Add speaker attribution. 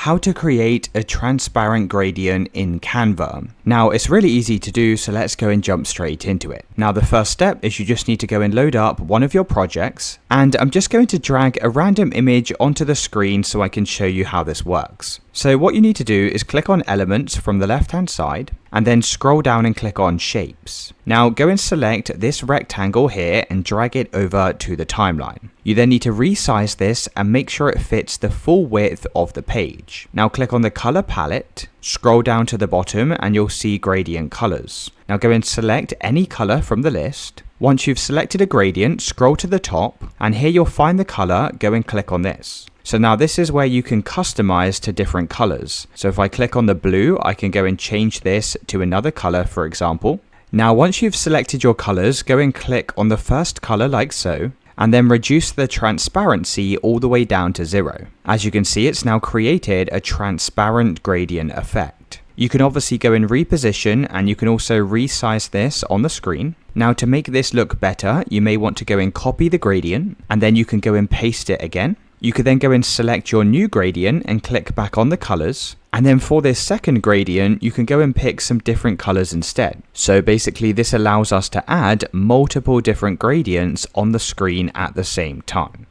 Speaker 1: how to create a transparent gradient in Canva. Now it's really easy to do, so let's go and jump straight into it. Now the first step is you just need to go and load up one of your projects, and I'm just going to drag a random image onto the screen so I can show you how this works. So what you need to do is click on Elements from the left hand side and then scroll down and click on Shapes. Now go and select this rectangle here and drag it over to the timeline. You then need to resize this and make sure it fits the full width of the page. Now click on the color palette, scroll down to the bottom and you'll see gradient colors. Now go and select any color from the list. Once you've selected a gradient, scroll to the top and here you'll find the color. Go and click on this. So now this is where you can customize to different colors. So if I click on the blue, I can go and change this to another color, for example. Now once you've selected your colors, go and click on the first color like so, and then reduce the transparency all the way down to 0. As you can see, it's now created a transparent gradient effect. You can obviously go and reposition, and you can also resize this on the screen. Now to make this look better, you may want to go and copy the gradient, and then you can go and paste it again. You could then go and select your new gradient and click back on the colors. And then for this second gradient, you can go and pick some different colors instead. So basically this allows us to add multiple different gradients on the screen at the same time.